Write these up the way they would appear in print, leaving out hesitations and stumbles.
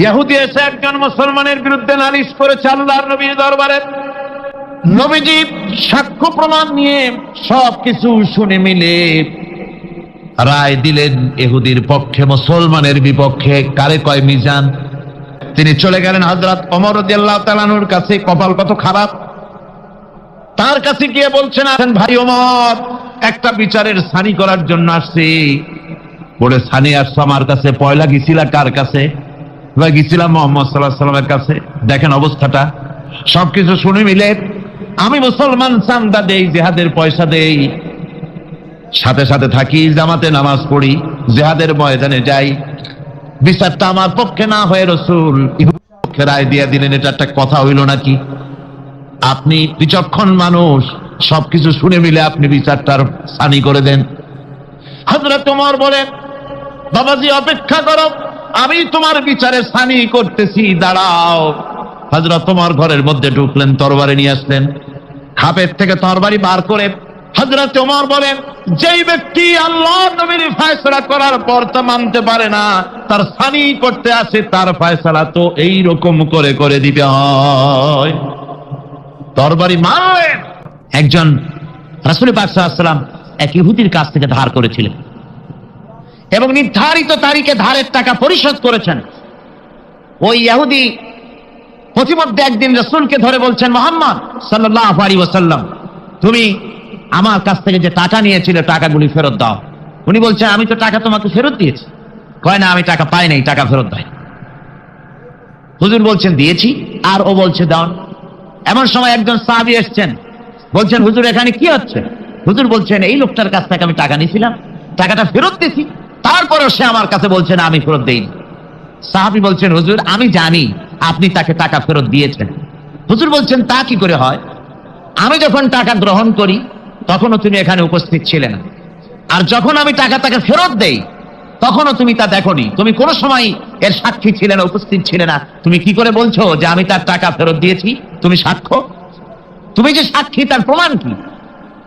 ইহুদি এসে একজন মুসলমানের বিরুদ্ধে নালিশ করেছে আল্লাহর নবীর দরবারে। নবীজি সাক্ষ্য প্রমাণ নিয়ে সবকিছু শুনে মিলে রায় দিলেন ইহুদির পক্ষে, মুসলমানের বিপক্ষে। কারে কয় মিজান। তিনি চলে গেলেন হযরত ওমর রাদিয়াল্লাহু তাআলা আনহুর কাছে। কপাল কত খারাপ, তার কাছে গিয়ে বলছেন, ভাই ওমর, একটা বিচারের সানি করার জন্য আসছি। বলে, সানি আসছো আমার কাছে? পয়লা গেছিলা কার কাছে? গেছিলাম মুহাম্মদ সাল্লাল্লাহু আলাইহি ওয়াসাল্লামের কাছে। দেখেন অবস্থাটা। সবকিছু শুনে মিলে আমি মুসলমান, চান্দা দেই, জিহাদের পয়সা দেই, সাথে সাথে থাকি, জামাতে নামাজ পড়ি, জিহাদের ময়দানে যাই। বিচারটা আমার পক্ষে না হয়ে রাসূল পক্ষে রায় দিয়ে দিলেন। এটা একটা কথা হইল নাকি? আপনি বিচক্ষণ মানুষ, সবকিছু শুনে মিলে আপনি বিচারটার সানি করে দেন। হযরত ওমর বলেন, বাবাজি অপেক্ষা করো, আমি তোমার বিচারে সানি করতেছি, দাঁড়াও। হযরত ওমর ঘরের মধ্যে ঢুকলেন, তরবারি নিয়ে আসলেন। খাপের থেকে তরবারি বার করে হযরত ওমর বলেন, যেই ব্যক্তি আল্লাহর নবীর ফয়সালা করার পর তা মানতে পারে না, তার সানি করতে আসে, তার ফয়সালা তো এই রকম করে করে দিতে হয়। তরবারি মারলেন। একজন রাসূল পাক সাল্লাল্লাহু আলাইহি ওয়াসাল্লাম এক ইহুদির কাছ থেকে ধার করেছিলেন এবং নির্ধারিত তারিখে ধারের টাকা পরিশোধ করেছেন। ওই ইহুদি প্রতিমধ্যে একদিন রাসূলকে ধরে বলছেন, মুহাম্মদ সাল্লাল্লাহু আলাইহি ওয়াসাল্লাম, তুমি আমার কাছ থেকে যে টাকা নিয়েছিলে টাকাগুলি ফেরত দাও। উনি বলছেন, আমি তো টাকা তোমাকে ফেরত দিয়েছি। কয় না, আমি টাকা পাই নাই, টাকা ফেরত দেয়। হুজুর বলছেন দিয়েছি, আর ও বলছে দাও। এমন সময় একজন সাহাবী এসেছেন, বলছেন, হুজুর এখানে কি হচ্ছে? হুজুর বলছেন, এই লোকটার কাছ থেকে আমি টাকা নিয়েছিলাম, টাকাটা ফেরত দিয়েছি, তারপরেও সে আমার কাছে বলছে না আমি ফেরত দেইনি। সাহাবী বলছেন, হুজুর আমি জানি আপনি তাকে টাকা ফেরত দিয়েছেন। হুজুর বলছেন, তা কি করে হয়? আমি যখন টাকা গ্রহণ করি তখনও তুমি এখানে উপস্থিত ছিলে না, আর যখন আমি টাকা তাকে ফেরত দেই তখনও তুমি তা দেখোনি, তুমি কোনো সময় এর সাক্ষী ছিলে না, উপস্থিত ছিলে না। তুমি কি করে বলছো যে আমি তার টাকা ফেরত দিয়েছি? তুমি সাক্ষ্য, তুমি যে সাক্ষী, তার প্রমাণ কি?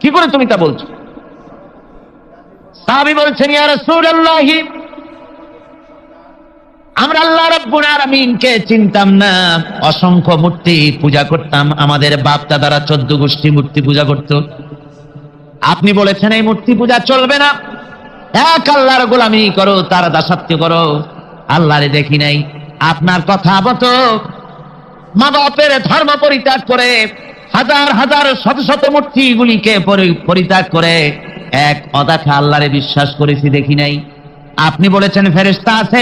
কি করে তুমি তা বলছো? সাহাবী বলছেন, ইয়া রাসূলুল্লাহ, আমরা আল্লাহ রাব্বুল আলামিনকে চিনতাম না, অসংখ্য মূর্তি পূজা করতাম, আমাদের বাপ দাদারা 14 গোষ্ঠী মূর্তি পূজা করত। আপনি বলেছেন এই মূর্তি পূজা চলবে না, এক আল্লাহর গোলামি করো, তার দাসত্ব করো। আল্লাহরে দেখি নাই। আপনার কথা মতো মা বাপের ধর্ম পরিত্যাগ করে, হাজার হাজার শত শত মূর্তিগুলিকে পরিত্যাগ করে এক অদেখা আল্লাহরে বিশ্বাস করেছি, দেখি নাই। আপনি বলেছেন ফেরেশতা আছে,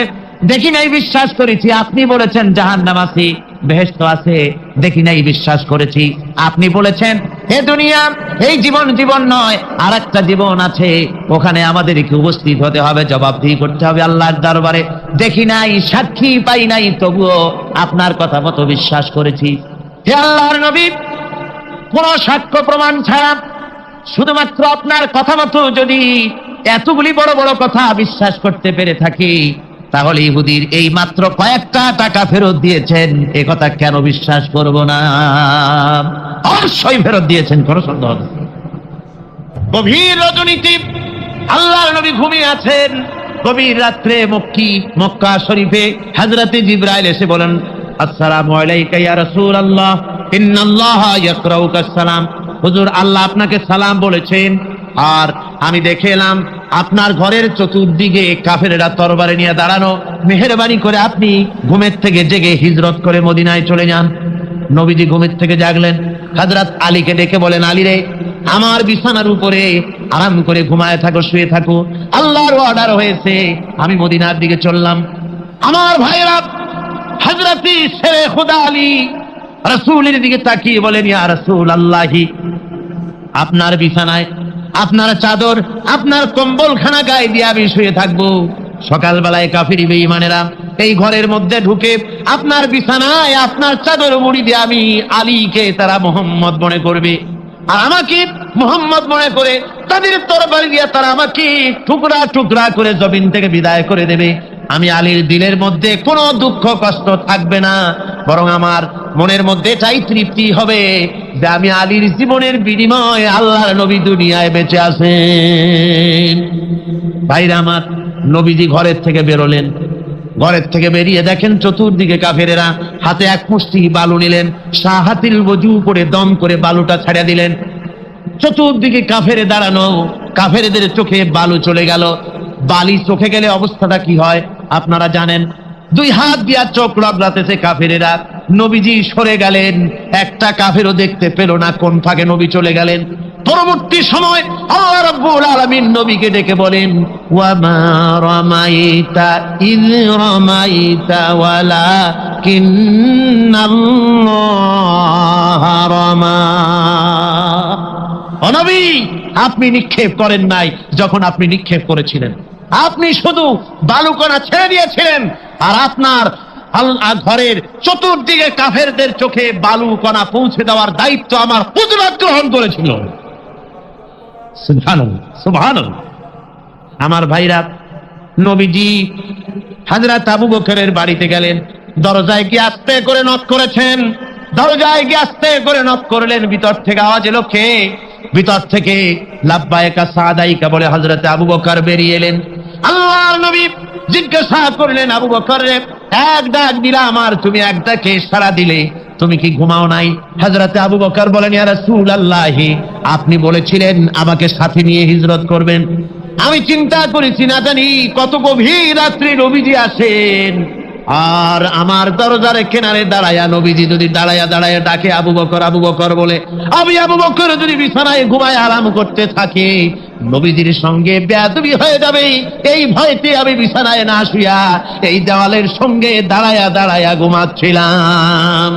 দেখি নাই, বিশ্বাস করেছি। আপনি বলেছেন জাহান্নাম আছে, বেহেশত আছে, দেখি নাই, বিশ্বাস করেছি। আপনি বলেছেন এ দুনিয়া এই জীবন জীবন নয়, আর একটা জীবন আছে, ওখানে আমাদেরকে উপস্থিত হতে হবে, জবাবদিহি করতে হবে আল্লাহর দরবারে। দেখি নাই, সাক্ষী পাই নাই, তবুও আপনার কথা মতো বিশ্বাস করেছি। হে আল্লাহর নবী, কোন সাক্ষ্য প্রমাণ ছাড়া শুধুমাত্র আপনার কথা মতো যদি এতগুলি বড় বড় কথা বিশ্বাস করতে পেরে থাকি, তাহলে ইহুদির এই মাত্র কয়েকটা টাকা ফেরত দিয়েছেন, এ কথা কেন বিশ্বাস করব না? অবশ্যই ফেরত দিয়েছেন, কোনো সন্দেহ নেই। গভীর রজনীতে আল্লাহর নবী ঘুমিয়ে আছেন। গভীর রাত্রে মক্কা শরীফে হযরতে জিবরাইল এসে বলেন, আসসালামু আলাইকা ইয়া রাসূলুল্লাহ, ইন্নাল্লাহা ইয়াকরাউকা সালাম। হুজুর, আল্লাহ আপনাকে সালাম বলেছেন। আর আমি দেখে এলাম আপনার ঘরের চতুর্দিকে কাফেরেরা তরবারি নিয়ে দাঁড়ানো। মেহেরবানি করে আপনি ঘুমের থেকে জেগে হিজরত করে মদিনায় চলে যান। নবীজি ঘুমের থেকে জাগলেন, হযরত আলীকে ডেকে বলেন, আলী রে, আমার বিছানার উপরে আরাম করে ঘুমায় থাকো, শুয়ে থাকো, আল্লাহর অর্ডার হয়েছে, আমি মদিনার দিকে চললাম। আমার ভাইরা, হযরত শেরে খুদা আলী রাসূলের দিকে তাকিয়ে বলেন, ইয়া রাসূলুল্লাহি, আপনার বিছানায় আপনার চাদর, আপনার কম্বলখানা গায়ে দিয়ে আমি শুয়ে থাকবো। সকালবেলায় কাফির বেঈমানেরা এই ঘরের মধ্যে ঢুকে আপনার বিছানায় আপনার চাদর মুড়ি দিয়ে আমি আলীকে তারা মুহাম্মদ মনে করবে, আর আমাকে মুহাম্মদ মনে করে তাদের তরবারি দিয়ে তারা আমাকে টুকরা টুকরা করে জমিন থেকে বিদায় করে দেবে। আমি আলীর দিলের মধ্যে কোনো দুঃখ কষ্ট থাকবে না, বরং আমার মনের মধ্যে এটাই তৃপ্তি হবে যে আমি আলীর জীবনের বিনিময়ে আল্লাহর নবী দুনিয়ায় বেঁচে আছেন। ভাইরা আমার, নবীজি ঘরের থেকে বেরোলেন, ঘরের থেকে বেরিয়ে দেখেন চতুর্দিকে কাফেরেরা, হাতে এক মুষ্টি বালু নিলেন, শাহাতিল ওযু করে দম করে বালুটা ছাড়া দিলেন। চতুর্দিকে কাফেরে দাঁড়ানো, কাফেরদের চোখে বালু চলে গেল। বালি চোখে গেলে অবস্থাটা কি হয় আপনারা জানেন। দুই হাত দিয়া চোখ রগড়াতেছে কাফেরেরা। নবীজি সরে গেলেন, একটা কাফেরও দেখতে পেল না কোন ফাঁকে নবী চলে গেলেন। পরবর্তী সময় আল্লাহ রাব্বুল আলামিন নবীকে ডেকে বলেন, ওয়া মা রামাইতা ইয রামাইতা ওয়ালাকিন্নাল্লাহা রামা। ও নবী, আপনি নিক্ষেপ করেন নাই যখন আপনি নিক্ষেপ করেছিলেন, আপনি শুধু বালুকণা ছেড়ে দিয়েছিলেন, আর আপনার ঘরের চতুর্দিকে কাফেরদের চোখে বালুকণা পৌঁছে দেওয়ার দায়িত্ব আমার হুজুরাত গ্রহণ করেছিল। সুবহানাল্লাহ, সুবহানাল্লাহ। আমার ভাইরা, নবীজি হযরত আবু বকরের বাড়িতে গেলেন, দরজায় গিয়ে আস্তে করে নক করেছেন। দরজায় গিয়ে আস্তে করে নক করলেন, ভিতর থেকে আওয়াজ এলো, কে? ভিতর থেকে লাব্বাইকা সাদাইকা বলে হযরত আবু বকর বেরিয়ে এলেন। আল্লাহর নবী জিজ্ঞাসা করলেন, আবু বকর রে, এক ডাক দিলাম আর তুমি এক ডাকে সাড়া দিলে, তুমি কি ঘুমাও নাই? হযরত আবু বকর বলেন, ইয়া রাসূলুল্লাহ, আপনি বলেছিলেন আমাকে সাথে নিয়ে হিজরত করবেন। আমি চিন্তা করেছি না জানি কত গভীর রাত্রি নবীজি আসেন, আর আমার দরজার কিনারে দাঁড়ায়া নবীজি যদি দাঁড়ায়া দাঁড়ায়া ডাকে আবু বকর আবু বকর বলে, আমি আবু বকর যদি বিছানায় ঘুমায় আরাম করতে থাকি, নবীজির সঙ্গে বেয়াদবি হয়ে যাবে, এই ভয়তে আমি বিছানায় না শুয়া এই দেওয়ালের সঙ্গে দাঁড়ায়া দাঁড়ায়া ঘুমাচ্ছিলাম।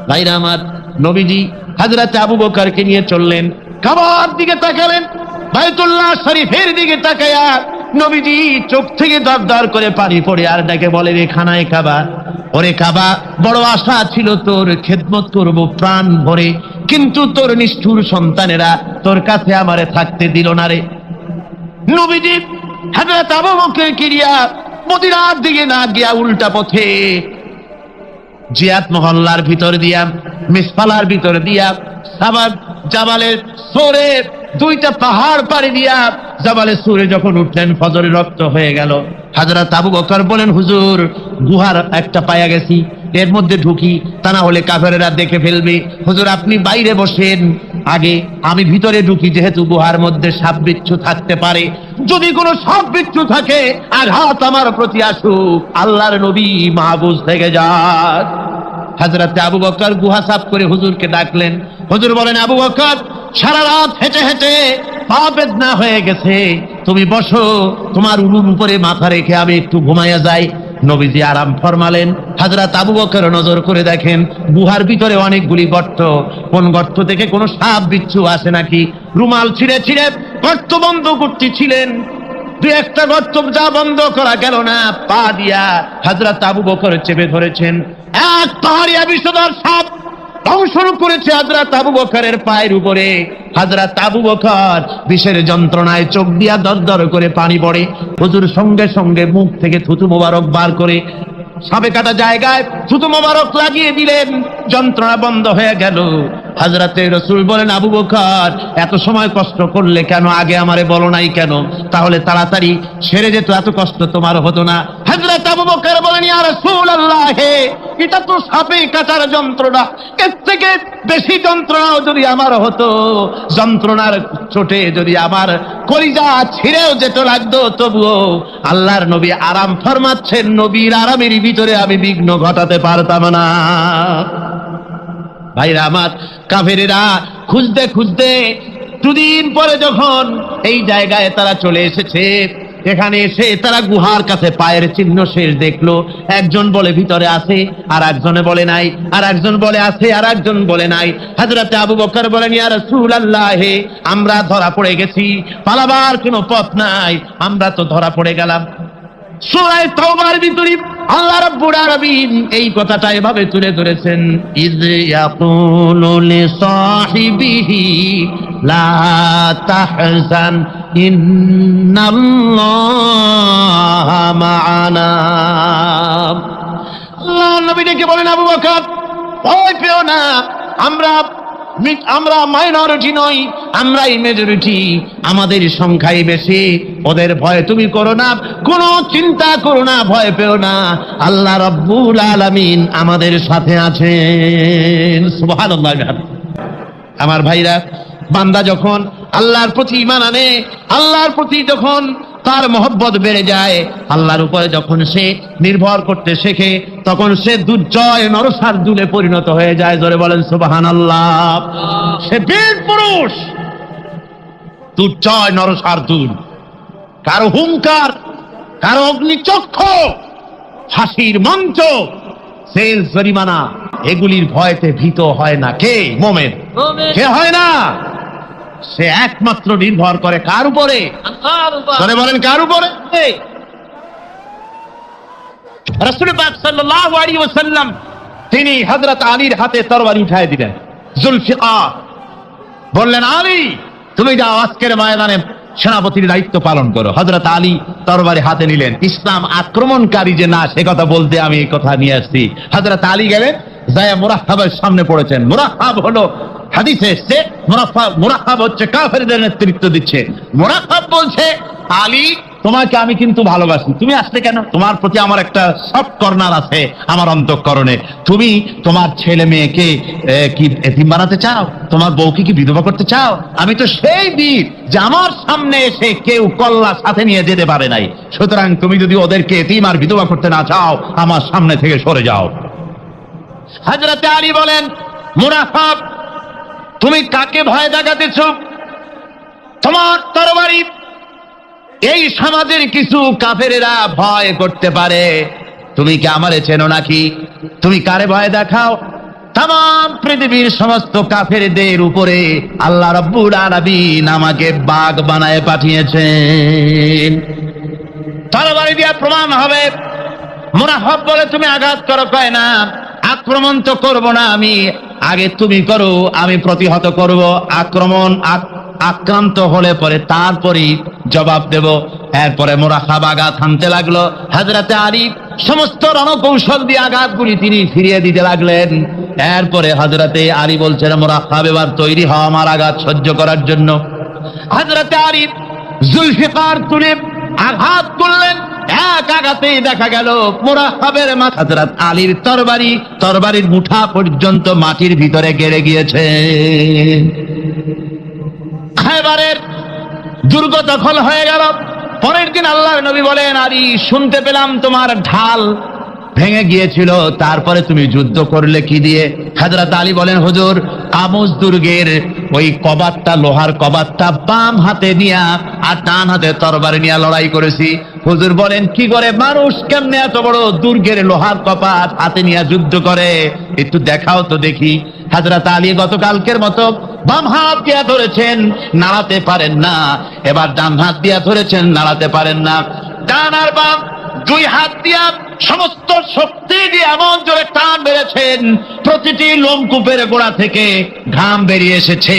ভাইরা আমার, নবীজি হযরত আবু বকরকে নিয়ে চললেন, কাবার দিকে তাকালেন, বাইতুল্লাহ শরীফের দিকে তাকায়া নবীজি চোখ থেকে দর দর করে পানি পড়ে আর ডেকে বলে, রে খানায় কাবা, ওরে কাবা, বড় আশা ছিল তোর খেদমত করব প্রাণ ভরে, কিন্তু তোর নিষ্ঠুর সন্তানেরা তোর কাছে আমারে থাকতে দিল না রে। নবীজি হযরত আবু বকরকে নিয়ে মদিনার দিকে না গিয়া উল্টা পথে জিয়াদ মহল্লার ভিতর দিয়া, মিসফালার ভিতর দিয়া, সাবাব জাবালের সোরে, দুইটা পাহাড় পাড়ি দিয়া জাবালে সুরে যখন উঠলেন, ফজরের রক্ত হয়ে গেল। হযরত আবু বকর বলেন, হুজুর, গুহার একটা পায়া গেছি, এর মধ্যে ঢুকি, তা না হলে কাফেরেরা দেখে ফেলবে। হুজুর আপনি বাইরে বসেন, আগে আমি ভিতরে ঢুকি, যেহেতু গুহার মধ্যে সাপ বিচ্ছু থাকতে পারে, যদি কোনো সাপ বিচ্ছু থাকে আঘাত আমার প্রতি আসুক, আল্লাহর নবী মাহফুজ থেকে যাক। হযরত আবু বকর গুহা সাফ করে হুজুরকে ডাকলেন। হুজুর বলেন, আবু বকর, সারা রাত হেঁটে হেঁটে পা বেদনা হয়ে গেছে, তুমি বসো, তোমার উলুর উপরে মাথা রেখে আমি একটু ঘুমাইয়া যাই। নবীজি আরাম ফরমালেন। হযরত আবু বকর নজর করে দেখেন গুহার ভিতরে অনেকগুলি গর্ত, কোন গর্ত থেকে কোনো সাপ বিচ্ছু আসে নাকি। রুমাল ছিঁড়ে ছিঁড়ে গর্ত বন্ধ করতেছিলেন, দুই একটা গর্ত যা বন্ধ করা গেল না, পা দিয়া হযরত আবু বকর চেপে ধরেছেন। এক পাহাড়িয়া বিষধর সাপ ধ্বংস করেছে হযরত আবু বকরের পায়ের উপরে। হযরত আবু বকর বিষের যন্ত্রণায় চোখ দিয়া দর দর করে পানি পড়ে। হুজুর সঙ্গে সঙ্গে মুখ থেকে থুতু মোবারক বার করে সাপে কাটা জায়গায় থুতু মোবারক লাগিয়ে দিলেন, যন্ত্রণা বন্ধ হয়ে গেল। হযরতে রাসূল বলেন, আবু বকর, এত সময় কষ্ট করলে কেন? আগে আমারে বলো নাই কেন? তাহলে তাড়াতাড়ি সেরে যেত, এত কষ্ট তোমার হতো না। হযরত আবু বকর বলেন, ইয়া রাসূলুল্লাহ, এটা তো সাপে কাটার যন্ত্রণা, এর থেকে বেশি যন্ত্রণাও যদি আমার হতো, যন্ত্রণার চোটে যদি আমার কলিজা ছিঁড়েও যেত লাগতো, তবুও আল্লাহর নবী আরাম ফরমাচ্ছেন, নবীর আরামের ভিতরে আমি বিঘ্ন ঘটাতে পারতাম না। ভাইরা আমার, কাফেরেরা খুঁজতে খুঁজতে দুদিন পরে যখন এই জায়গায় তারা চলে এসেছে, এখানে এসে তারা গুহার কাছে পায়ের চিহ্ন শেষ দেখলো। একজন বলে ভিতরে আছে, আর একজনে বলে নাই, আর একজন বলে আছে, আর একজন বলে নাই। হযরত আবু বকর বলেন, ইয়া রাসূলুল্লাহ, আমরা ধরা পড়ে গেছি, পালাবার কোনো পথ নাই, আমরা তো ধরা পড়ে গেলাম। সূরা তাওবার ভিতরে আল্লাহ রাব্বুল আলামিন এই কথাটা এভাবে তুলে ধরেছেন, ইয ইয়াকুলু লিসাহিবিহি লা তাহজান ইন্নাল্লাহা মা'ানা। আল্লাহ নবী ডেকে বলেন, আবু বকর, ভয় পেও না, আমরা আমরা মাইনরিটি নই, আমরাই মেজরিটি, আমাদের সংখ্যাই বেশি। ওদের ভয় তুমি করো না, কোনো চিন্তা করো না, ভয় পেও না, আল্লাহ রাব্বুল আলামিন আমাদের সাথে আছেন। সুবহানাল্লাহ। আমার ভাইরা, বান্দা যখন আল্লাহর প্রতি ঈমান আনে, আল্লাহর প্রতি যখন তার মহব্বত বেড়ে যায়, আল্লাহর উপরে যখন সে নির্ভর করতে শেখে, তখন সে দুর্জয় নরসার্দুলে পরিণত হয়ে যায়। জোরে বলেন সুবহানাল্লাহ। সে বীর পুরুষ, দুর্জয় নরসার্দুল। কারো হুঙ্কার, কারো অগ্নিচক্ষু, ফাঁসির মঞ্চ, সেল জরিমানা, এগুলির ভয়তে ভীত হয় না। কে? মুমিন। কে হয় না? সে একমাত্র নির্ভর করে কার উপরে? আল্লাহর উপরে। বলেন কার উপরে? রাসূল পাক সাল্লাল্লাহু আলাইহি ওয়াসাল্লাম তিনি হযরত আলীর হাতে তরবারি উঠায় দিলেন। জুলফিকার বললেন, আলী তুমি যাও, আজকের ময়দানে সেনাপতির দায়িত্ব পালন করো। হযরত আলী তরবারি হাতে নিলেন। ইসলাম আক্রমণকারী যে না, সে কথা বলতে আমি এই কথা নিয়ে আসছি। হযরত আলী গেলেন, যায় মুরাহহাবের সামনে পড়েছেন। মুরাহহাব হলো, হাদিসে এসেছে, মুরাহহাব হচ্ছে কাফেরদের নেতৃত্ব দিচ্ছে। মুরাহহাব বলছে, আলী তোমাকে আমি কিন্তু ভালোবাসি, তুমি আসলে কেন? তোমার প্রতি আমার একটা সফট কর্নার আছে আমার অন্তঃকরণে। তুমি তোমার ছেলে মেয়েকে কি এতিম বানাতে চাও? তোমার বউকে কি বিধবা করতে চাও? আমি তো সেই বীর যে আমার সামনে এসে কেউ কল্লা সাথে নিয়ে যেতে পারে নাই। সুতরাং তুমি যদি ওদেরকে এতিম আর বিধবা করতে না চাও, আমার সামনে থেকে সরে যাও। হযরত আলী বলেন, মুনাফিক তুমি কাকে ভয় দেখাতেছ? তোমার তরবারি এই সমাজের কিছু কাফেরেরা ভয় করতে পারে, তুমি কি আমারে চেনো নাকি? তুমি কারে ভয় দেখাও? তাম পৃথিবীর সমস্ত কাফেরদের উপরে আল্লাহ রাব্বুল আলামিন আমাকে বাগ বানায় পাঠিয়েছেন। তরবারি দিয়ে প্রমাণ হবে। মুনাফিক বলে, তুমি আঘাত করো। কয় না, আক্রমণ তো করব না আমি, আগে তুমি করো, আমি প্রতিহত করব। আক্রান্ত হলে পরে তারপরই জবাব দেব। এরপরে মুরাহহাব আঘাত হানতে লাগলো। হযরতে আলী সমস্ত রণকৌশল দিয়ে আঘাতগুলি তিনি ফিরিয়ে দিতে লাগলেন। এরপরে হযরতে আলী বলছেন, মুরাহহাব এবার তৈরি হও আমার আঘাত সহ্য করার জন্য। হযরতে আলী জুলফিকার তুলে আঘাত করলেন। এক আঘাতেই দেখা গেল মুরাহহাবের মাথা হযরত আলীর তরবারির মুঠা পর্যন্ত মাটির ভিতরে গেড়ে গিয়েছে। খায়বারের দুর্গ দখল হয়ে গেল। পরের দিন আল্লাহর নবী বলেন, আলী শুনতে পেলাম তোমার ঢাল ভেঙে গিয়েছিল, তারপরে তুমি যুদ্ধ করলে কি দিয়ে? হযরত আলী বলেন, হুজুর আমুস দুর্গের ওই কবাটটা, লোহার কবাটটা বাম হাতে নিয়া আর ডান হাতে তরবারি নিয়ে লড়াই করেছি। হুজুর বলেন, কি করে মানুষ কেমনে এত বড় দুর্গের লোহার কপাট হাতে নিয়ে যুদ্ধ করে? একটু দেখাও তো দেখি। হযরত আলী গতকালকের মতো বাম হাত দিয়া ধরেছেন, নাড়াতে পারেন না। এবার ডান হাত দিয়া ধরেছেন, নাড়াতে পারেন না। ডান আর বাম দুই হাত দিয়া সমস্ত শক্তি দিয়ে এমন জোরে টান বেড়েছেন, প্রতিটি লোমকূপের গোড়া থেকে ঘাম বেরিয়ে এসেছে,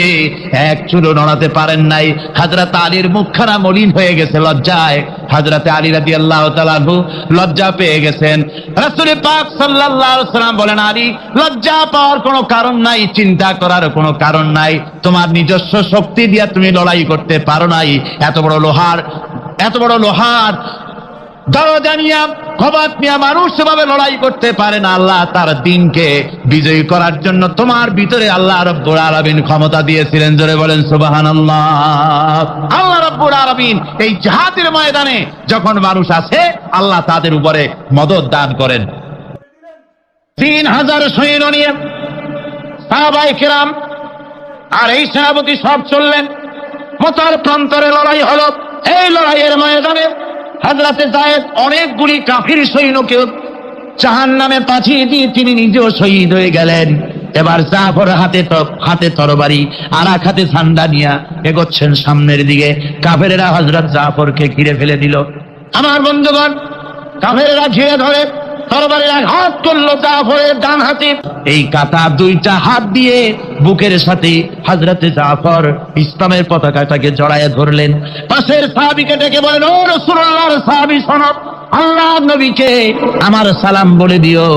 এক চুলো নড়াতে পারেন নাই। হযরত আলীর মুখখানা মলিন হয়ে গেছে লজ্জায়। হযরত আলী রাদিয়াল্লাহু তাআলা আনহু লজ্জা পেয়ে গেছেন। রাসূল পাক সাল্লাল্লাহু আলাইহি ওয়াসাল্লাম বলেন, আলী লজ্জা পাওয়ার কোনো কারণ নাই, চিন্তা করার কোনো কারণ নাই। তোমার নিজস্ব শক্তি দিয়ে তুমি লড়াই করতে পারো নাই। এত বড় লোহার দরজা নিয়ে, কবাট নিয়ে মানুষ সেভাবে লড়াই করতে পারে না। আল্লাহ তার দিনকে বিজয়ী করার জন্য তোমার ভিতরে আল্লাহ রাব্বুল আলামিন ক্ষমতা দিয়েছিলেন। জোরে বলেন সুবহানাল্লাহ। আল্লাহ রাব্বুল আলামিন এই জিহাদের ময়দানে যখন মানুষ আছে, আল্লাহ তাদের উপরে মদদ দান করেন। 3000 সৈন্য নিয়ে সাহাবায়ে কেরাম আর এই সেনাপতি সব চললেন। মতার প্রান্তরে লড়াই হলো। এই লড়াইয়ের ময়দানে হযরতে যায়েদ অনেকগুলি কাফির সৈন্যকে জাহান্নামে পাঠিয়ে দিয়ে তিনি নিজেও শহীদ হয়ে গেলেন। এবার জাফর হাতে তরবারি আর এক হাতে ঝান্ডা নিয়ে এগোচ্ছেন সামনের দিকে। কাফেরেরা হযরত জাফরকে ঘিরে ফেলে দিল। আমার বন্ধুগণ, কাফেরেরা ঘিরে ধরে তরবারির আঘাত করলো জাফরের ডান হাতে। এই কাটা দুইটা হাত দিয়ে বুকের সাথে হযরতে জাফর ইসলামের পতাকাটাকে জড়ায় ধরলেন। পাশের সাহাবীকে ডেকে বলেন, ও রাসূলুল্লাহর সাহাবী শোনো, আল্লাহ নবীকে আমার সালাম বলে দিও,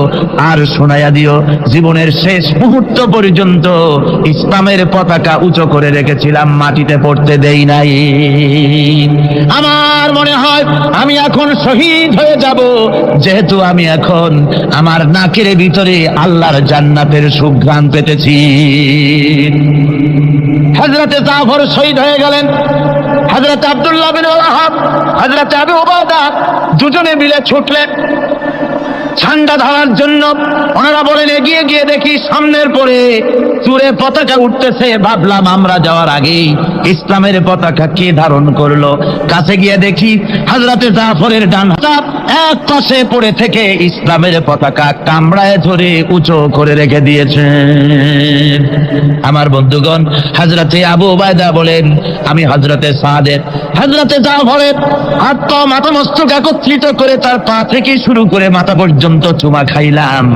আর শোনায়া দিও জীবনের শেষ মুহূর্ত পর্যন্ত ইসলামের পতাকা উঁচু করে রেখেছিলাম, মাটিতে পড়তে দেই নাই। আমার মনে হয় আমি এখন শহীদ হয়ে যাব, যেহেতু আমি এখন আমার নাকের ভিতরে আল্লাহর জান্নাতের সুঘ্রাণ পেতেছি। হযরতে জাফর শহীদ হয়ে গেলেন, হযরতে আব্দুল্লাহ বিন ওয়াহাব, হযরতে আবু উবাদা দুজনে মিলে ছুটলেন ঝান্ডা ধরার জন্য। ওনারা বলেন এগিয়ে গিয়ে দেখি সামনের পরে চূড়ে পতাকা উঠতেছে। ভাবলাম আমরা যাওয়ার আগেই ইসলামের পতাকা কে ধারণ করলো। কাছে গিয়ে দেখি হযরতে জাফরের ডান হাত এক পাশে পড়ে থেকে ইসলামের পতাকা কামড়ায় ধরে উঁচু করে রেখে দিয়েছেন। আমার বন্ধুগণ, হযরতে আবু উবাইদা বলেন আমি হযরতে সাদের, হযরতে জাফরের হাত পা মাথা মস্তক একত্রিত করে তার পা থেকে শুরু করে মাথা পর্যন্ত চুমা খাইলাম।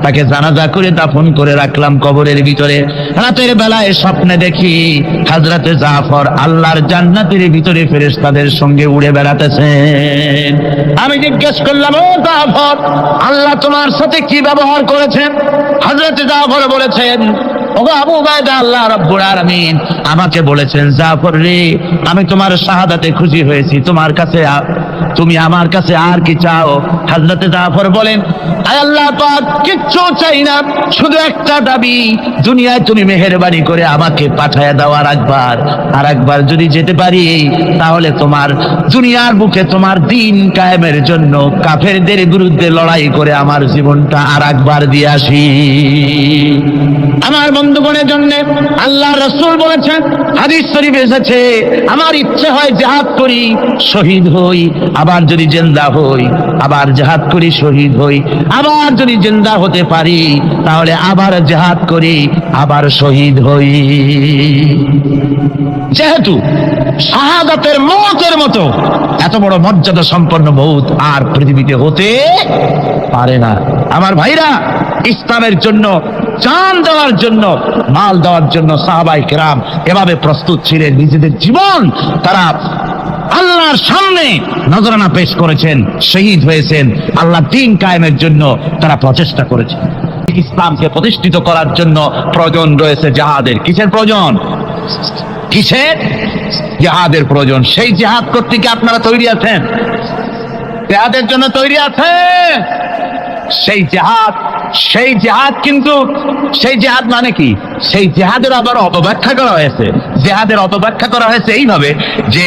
তাকে জানাজা করে দাফন করে রাখলাম কবরের ভিতরে। রাতের বেলায় স্বপ্নে দেখি হযরতে জাফর আল্লাহর জান্নাতের ভিতরে ফেরেশতাদের সঙ্গে উড়ে বেড়াতেছেন। আমি জিজ্ঞেস করলাম, ও জাফর, আল্লাহ তোমার সাথে কি ব্যবহার করেছেন? হযরতে জাফর বলেছেন, ও আবু উবাইদা, আল্লাহ রাব্বুল আলামিন আমাকে বলেছেন, জাফর রে, আমি তোমার শাহাদাতে খুশি হয়েছি, তোমার কাছে তুমি আমার কাছে আর কি চাও? হযরতে জাফর বলেন, আয় আল্লাহ পাক, কিচ্ছু চাই না, শুধু একটা দাবি, দুনিয়ায় তুমি মেহেরবানি করে আমাকে পাঠায়া দাও আর একবার যদি যেতে পারি, তাহলে তোমার দুনিয়ার বুকে তোমার দিন কায়েমের জন্য কাফেরদের বিরুদ্ধে লড়াই করে আমার জীবনটা আর একবার দিয়ে আসি। আমার বন্ধুগণের জন্য আল্লাহ রাসূল বলেছেন, হাদিস শরীফে এসেছে, আমার ইচ্ছে হয় জিহাদ করি, শহীদ হই, আবার যদি জিন্দা হই, আবার জিহাদ করি, শহীদ হই, আবার যদি জিন্দা হতে পারি তাহলে আবার জিহাদ করি, আবার শহীদ হই। যেহেতু শাহাদাতের মওতের মতো এত বড় মর্যাদা সম্পন্ন মওত আর পৃথিবীতে হতে পারে না। আমার ভাইরা, ইসলামের জন্য জান দেওয়ার জন্য, মাল দেওয়ার জন্য সাহাবায়ে কেরাম এভাবে প্রস্তুত ছিলেন। নিজেদের জীবন তারা আল্লাহর সামনে নজরানা পেশ করেছেন, শহীদ হয়েছেন। আল্লাহ দ্বীন কায়েমের জন্য তারা প্রচেষ্টা করেছেন। ইসলামকে প্রতিষ্ঠিত করার জন্য প্রয়োজন রয়েছে জিহাদের। কিসের প্রয়োজন? কিসের? জিহাদের প্রয়োজন। সেই জিহাদ করতে কি আপনারা তৈরি আছেন? জিহাদের জন্য তৈরি আছেন? সেই জিহাদ কিন্তু সেই জিহাদ মানে কি? সেই জিহাদের আবার অপব্যাখ্যা করা হয়েছে। জিহাদের অপব্যাখ্যা করা হয়েছে এইভাবে যে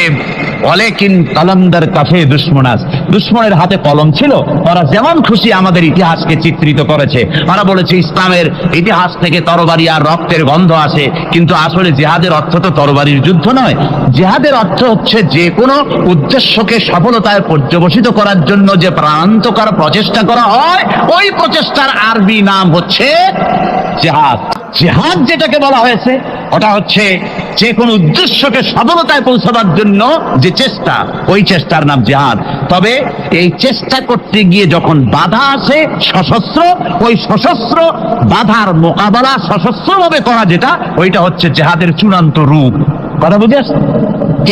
ওয়ালাকিন কালান্দার কাফে দুশমনাস, দুশমনের হাতে কলম ছিল, ওরা যেমন খুশি আমাদের ইতিহাসকে চিত্রিত করেছে। ওরা বলেছে ইসলামের ইতিহাস থেকে তরবারি আর রক্তের গন্ধ আসে, কিন্তু আসলে জিহাদের অর্থ তো তরবারির যুদ্ধ নয়। জিহাদের অর্থ হচ্ছে যে কোনো উদ্দেশ্যকে সফলতায় পর্যবসিত করার জন্য যে প্রাণান্তকর প্রচেষ্টা করা হয়, ওই প্রচেষ্টার আরবি নাম হচ্ছে জিহাদ। জিহাদ যেটাকে বলা হয়েছে ওটা হচ্ছে যে কোনো উদ্দেশ্যকে সফলতায় পৌঁছাবার জন্য যে চেষ্টা, ওই চেষ্টার নাম জিহাদ। তবে এই চেষ্টা করতে গিয়ে যখন বাধা আসে সশস্ত্র, ওই সশস্ত্র বাধার মোকাবেলা সশস্ত্রভাবে করা যেটা, ওইটা হচ্ছে জিহাদের চূড়ান্ত রূপ। কথা বুঝে আসছে?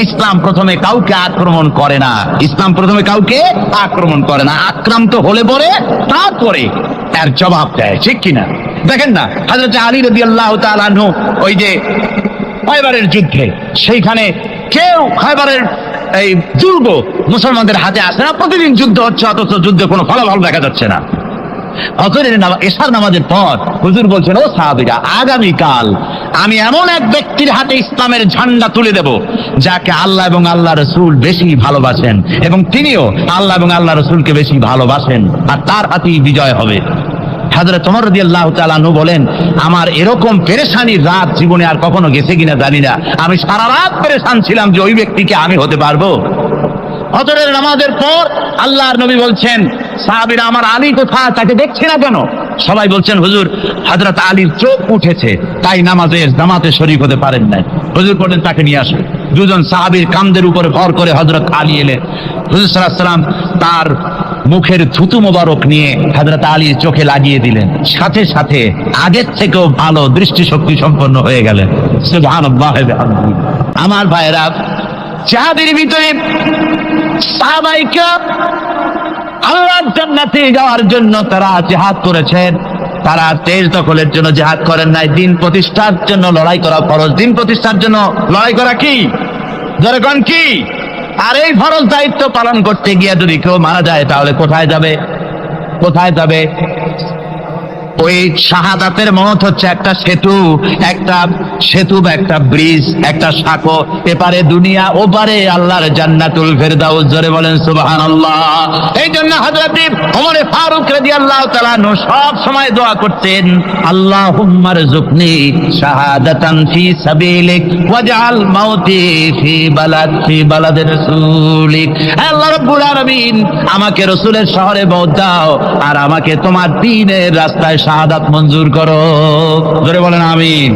ইসলাম প্রথমে কাউকে আক্রমণ করে না। ইসলাম প্রথমে কাউকে আক্রমণ করে না, আক্রান্ত হলে পরে তারপরে এর জবাব দেয়। ঠিক কিনা? দেখেন না, হযরত আলী রাদিয়াল্লাহু তাআলা আনহু ওই যে খায়বারের যুদ্ধে, সেইখানে কেউ খায়বারের এই দুর্গ মুসলমানদের হাতে আসে না, প্রতিদিন যুদ্ধ হচ্ছে, অথচ যুদ্ধে কোনো ফলাফল দেখা যাচ্ছে না। এশার নামাজের পর হুজুর বলছেন, ও সাহাবীরা, আগামীকাল আমি এমন এক ব্যক্তির হাতে ইসলামের ঝান্ডা তুলে দেব যাকে আল্লাহ এবং আল্লাহ রাসূল বেশি ভালোবাসেন, এবং তিনিও আল্লাহ এবং আল্লাহ রাসূলকে বেশি ভালোবাসেন, আর তার হাতেই বিজয় হবে। হযরত ওমর রাদিয়াল্লাহু তাআলা আনহু বলেন, আমার এরকম পেরেশানির রাত জীবনে আর কখনো গেছে কিনা জানি না। আমি সারা রাত পেরেশান ছিলাম যে ওই ব্যক্তিকে আমি হতে পারবো। ফজরের নামাজের পর আল্লাহর নবী বলছেন, সাহাবীরা, আমার আলী কোথায়, তাকে দেখছি না কেন? সবাই বলছেন, হুজুর, হযরত আলীর চোখ উঠেছে, তাই নামাজের জামাতে শরীক হতে পারেন নাই। হুজুর বলেন, তাকে নিয়ে আসো। দুজন সাহাবীর কাঁধের উপরে ভর করে হযরত আলী এলেন। হুজুর সাল্লাল্লাহু আলাইহি ওয়াসাল্লাম তার মুখের থুতু মোবারক নিয়ে হযরত আলীর চোখে লাগিয়ে দিলেন। সাথে সাথে আগের থেকেও ভালো দৃষ্টিশক্তি সম্পন্ন হয়ে গেলেন। সুবহানাল্লাহ। আমার ভাইরা, জিহাদের ভিতরে সাহাবায়ে কেরাম আল্লাহর জান্নাতে যাওয়ার জন্য তারা জিহাদ করেছেন। তারা দেশ দখলের জন্য জিহাদ করেন নাই, দিন প্রতিষ্ঠার জন্য লড়াই করা ফরজ। দিন প্রতিষ্ঠার জন্য লড়াই করা কি, জোরে কোন কি? আর এই ফরজ দায়িত্ব পালন করতে গিয়ে যদি কেউ মারা যায় তাহলে কোথায় যাবে? কোথায় যাবে? ওই শাহাদাতের মত হচ্ছে একটা সেতু, একটা সেতু বা একটা ব্রিজ, একটা সাঁকো, এপারে দুনিয়া ওপারে আল্লাহর জান্নাতুল ফেরদাউস। জোরে বলেন সুবহানাল্লাহ। এই জন্য হযরত ওমর ফারুক রাদিয়াল্লাহু তাআলা আনহু সব সময় দোয়া করতেন, আল্লাহুম্মা রযুকনি শাহাদাতান ফি সাবিলিক ওয়াজআল মাউতি ফি বালাদি রাসূলিক। আল্লাহ রাব্বুল আলামিন, আমাকে রাসূলের শহরে মওত দাও আর আমাকে তোমার দ্বীনের রাস্তায় শাহাদাত মঞ্জুর করো। জোরে বলেন আমিন।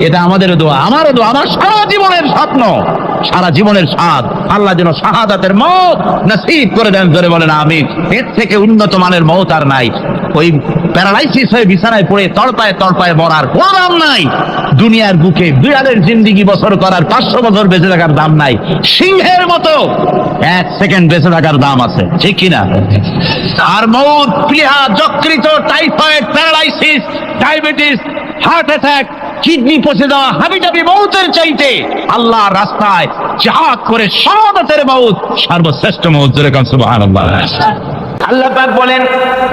এটা আমাদের দোয়া, আমারও দোয়া, আমার সারা জীবনের স্বপ্ন, সারা জীবনের স্বাদ, আল্লাহ যেন শাহাদাতের মওত নসিব করে দেন। জোরে বলেন আমিন। এর থেকে উন্নত মানের মওত আর নাই। ওই প্যারালাইসিস হয়ে বিছানায় পড়ে তড়পায় তড়পায় মরার কোনো দাম নাই। দুনিয়ার বুকে বিড়ালের জিন্দিগি বছর করার 500 বছর বেঁচে থাকার দাম নাই। সিংহের মতো 1 সেকেন্ড বেঁচে থাকার দাম আছে, ঠিক কিনা? আর মওত, প্লীহা, যকৃত, typhoid, paralysis, diabetes, heart attack, kidney পচে যাওয়া, হাবিজাবি মওতের চাইতে আল্লাহর রাস্তায় জিহাদ করে শাহাদাতের মওত সর্বশ্রেষ্ঠ মওত। জোরে কান সুবহানাল্লাহ। আল্লাহ পাক বলেন,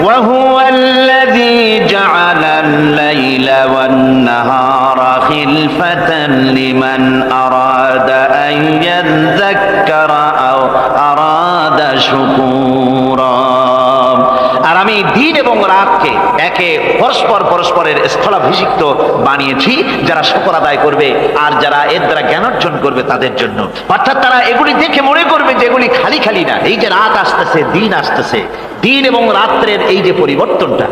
ওয়া হুয়াল্লাযী জাআলাল লাইলা ওয়ান নাহারা খিলফাতান লিমান আরাদা আন ইয়াযাক্কারা আও আরাদা শুকুরা। আর আমি দিন এবং রাতকে একে পরস্পরের স্থলাভিষিক্ত বানিয়েছি যারা শুকর আদায় করবে আর যারা এর দ্বারা জ্ঞান অর্জন করবে তাদের জন্য। অর্থাৎ তারা এগুলি দেখে মনে করবে যে এগুলি খালি খালি না। এই যে রাত আসতেছে, দিন আসতেছে, দিন এবং রাত্রের এই যে পরিবর্তনটা,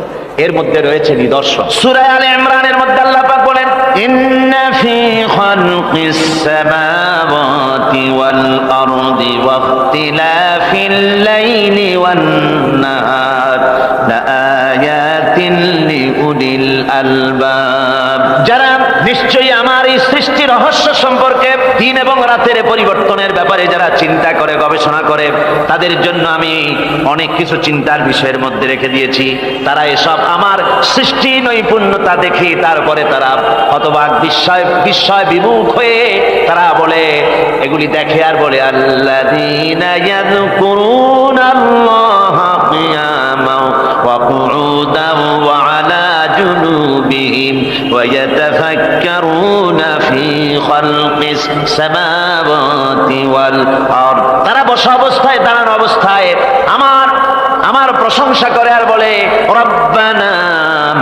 এর মধ্যে রয়েছে নিদর্শন। সূরা আলে ইমরানের মধ্যে আল্লাহ পাক বলেন, ইন্না ফি খালকিস সামাওয়াতি ওয়াল আরদি ওয়াখতিলাফিল লাইলি ওয়ান নাহার লাআয়াতিন লিউলিল আলবাব। যারা নিশ্চয়ই আমার এই সৃষ্টি রহস্য সম্পর্কে, দিন এবং রাতের পরিবর্তনের ব্যাপারে যারা চিন্তা করে, গবেষণা করে, তাদের জন্য আমি অনেক কিছু চিন্তার বিষয়ের মধ্যে রেখে দিয়েছি। তারা এসব আমার সৃষ্টি নৈপুণ্যতা দেখে তারপরে তারা হতবাক, বিস্ময় বিমুখ হয়ে তারা বলে, এগুলি দেখে আর বলে, আল্লাযীনা ইয়াযকুরুনাল্লাহা কিয়ামান ওয়া কুউদান ওয়া আলা জুনুবিহিম ওয়া ইয়াতাফাক্কারুনা ফি খালকিস সামাওয়াতি ওয়াল আরদ। তারা বসা অবস্থায়, দাঁড়ানো অবস্থায় আমার প্রশংসা করে আর বলে, রব্বানা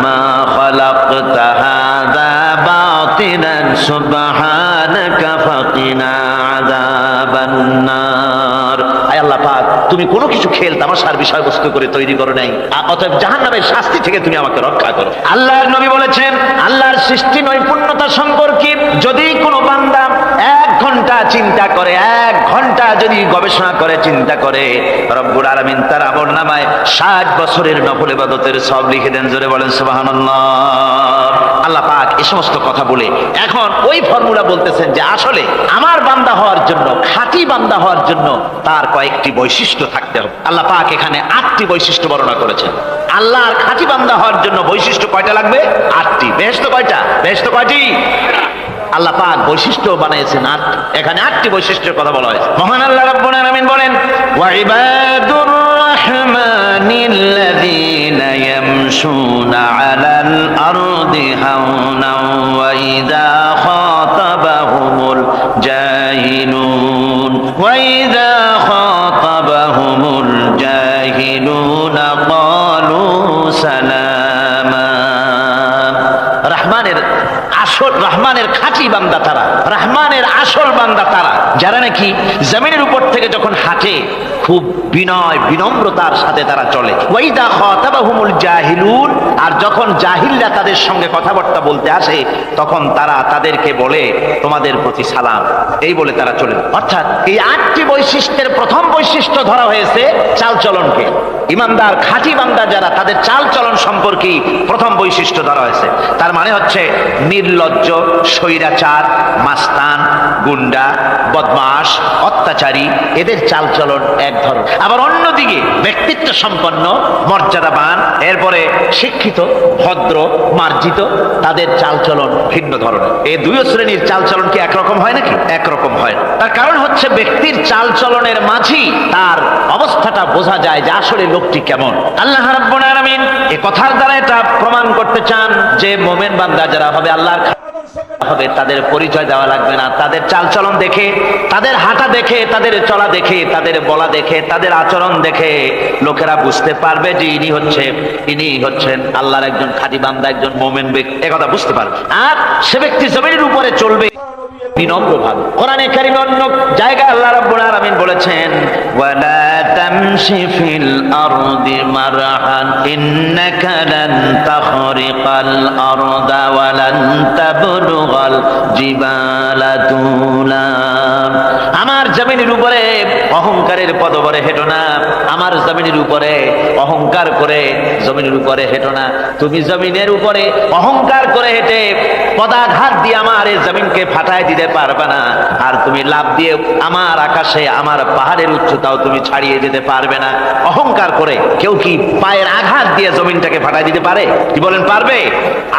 মা খালাকতা হাযা বাতিলান সুবহানাকা ফাকিনা আযাবান নার। আয় আল্লাহ পাক, তুমি কোনো কিছু খেল তামাশার বিষয়বস্তু করে তৈরি করো নাই, অতএব জাহান্নামের শাস্তি থেকে তুমি আমাকে রক্ষা করো। আল্লাহর নবী বলেছেন, আল্লাহর সৃষ্টি নৈপুণ্যতা সম্পর্কে যদি কোনো বান্দা 1 ঘন্টা চিন্তা করে, 1 ঘন্টা যদি গবেষণা করে, চিন্তা করে, রব্বুল আলামিন তার আমলনামায় 60 বছরের নফল ইবাদতের সওয়াব লিখে দেন। জোরে বলেন সুবহানাল্লাহ। আল্লাহ পাক এই সমস্ত কথা বলে এখন ওই ফর্মুলা বলতেছেন যে আসলে আমার বান্দা হওয়ার জন্য, খাঁটি বান্দা হওয়ার জন্য তার কয়েকটি বৈশিষ্ট্য থাকতে হবে। আল্লাহ পাক এখানে 8টি বৈশিষ্ট্য বর্ণনা করেছেন। আল্লাহর খাঁটি বান্দা হওয়ার জন্য বৈশিষ্ট্য কয়টা লাগবে? 8টি। বেহেশত কয়টা? বেহেশত কয়টি? আল্লাহ পাক বৈশিষ্ট্য বানিয়েছেন 8। এখানে 8টি বৈশিষ্ট্যের কথা বলা হয়েছে। মহান আল্লাহ রাব্বুল আলামিন বলেন, ওয়া ইবাদুর রাহমানিল্লাযীনা ইয়ামশুনা আলাল আরদি হাওনাও ওয়া ইযা খাতাবাহুমুল জাহিলুন ক্বালু সালামা। রহমানের খাঁটি বান্দা তারা, রহমানের আসল বান্দা তারা যারা নাকি জমিনের উপর থেকে যখন হাঁটে খুব বিনয় বিনম্রতার সাথে তারা চলে। ওয়াইদা খাতাবাহুমুল জাহিলুন, আর যখন জাহিলরা তাদের সঙ্গে কথাবার্তা বলতে আসে তখন তারা তাদেরকে বলে, তোমাদের প্রতি সালাম, এই বলে তারা চলে। অর্থাৎ এই 8টি বৈশিষ্ট্যের প্রথম বৈশিষ্ট্য ধরা হয়েছে চালচলনকে। ইমানদার খাঁটি বান্দা যারা, তাদের চালচলন সম্পর্কে প্রথম বৈশিষ্ট্য ধরা হয়েছে। তার মানে হচ্ছে নির্লজ্জ নির্লজ্জ, স্বৈরাচার, মাস্তান, গুন্ডা, বদমাশ, অত্যাচারী, এদের চালচলন এক ধরন। আবার অন্যদিকে ব্যক্তিত্ব সম্পন্ন, মর্যাদাবান, এরপরে শিক্ষিত, ভদ্র, মার্জিত, তাদের চালচলন ভিন্ন ধরনের। এই দুই শ্রেণীর চালচলন কি একরকম হয় নাকি? একরকম হয় না। তার কারণ হচ্ছে ব্যক্তির চালচলনের মাঝেই তার অবস্থাটা বোঝা যায় যে আসলে লোকটি কেমন। আল্লাহ রাব্বুল আলামিন এই কথার দ্বারা এটা প্রমাণ করতে চান যে মুমিন বান্দা যারা হবে, আল্লাহর হবে, তাদের পরিচয় দেওয়া লাগবে না। তাদের চালচলন দেখে, তাদের হাঁটা দেখে, তাদের চলা দেখে, তাদের বলা দেখে, তাদের আচরণ দেখে লোকেরা বুঝতে পারবে যে ইনি হচ্ছেন আল্লাহর একজন খাঁটি বান্দা, একজন মুমিন ব্যক্তি, একথা বুঝতে পারবে। আর সে ব্যক্তি জমিনের উপরে চলবে বিনম্রভাবে। কোরআনে কারিমে অন্য জায়গায় আল্লাহ রাব্বুল আলামিন বলেছেন, ওয়ালা তামশি ফিল আরদি মারহান ইন্নাকা লান তাখরিকাল আরদা ওয়া লান তাবলুগাল জিবালা তুলা। আমার জমিনের উপরে অহংকারের পদবরে হেঁটো না, আমার জমিনের উপরে অহংকার করে জমিনের উপরে হেঁটো না। তুমি জমিনের উপরে অহংকার করে হেঁটে পদাঘাত দিয়ে আমার এই জমিনকে ফাটায় দিতে পারবে না। আর তুমি লাভ দিয়ে আমার আকাশে, আমার পাহাড়ের উচ্চতাও তুমি ছাড়িয়ে যেতে পারবে না। অহংকার করে কেউ কি পায়ের আঘাত দিয়ে জমিনটাকে ফাটায় দিতে পারে? কি বলেন, পারবে?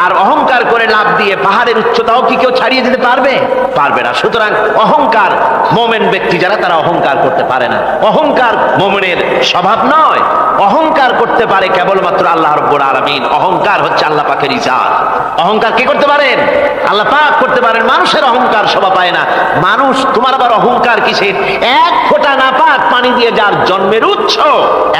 আর অহংকার করে লাভ দিয়ে পাহাড়ের উচ্চতাও কি কেউ ছাড়িয়ে দিতে পারবে? পারবে না। সুতরাং অহংকার, মুমিন ব্যক্তি যারা, তারা অহংকার করতে পারে না। অহংকার মুমিনের স্বভাব নয়। অহংকার করতে পারে কেবলমাত্র আল্লাহ রাব্বুল আলামিন। অহংকার হচ্ছে আল্লাহ পাকের ইজাত। অহংকার কি করতে পারেন? আল্লাহ পাক করতে পারেন। মানুষের অহংকার শোভা পায় না। মানুষ, তোমার আবার অহংকার কিসের? এক ফোঁটা নাপাক পানি দিয়ে যার জন্মের উৎস,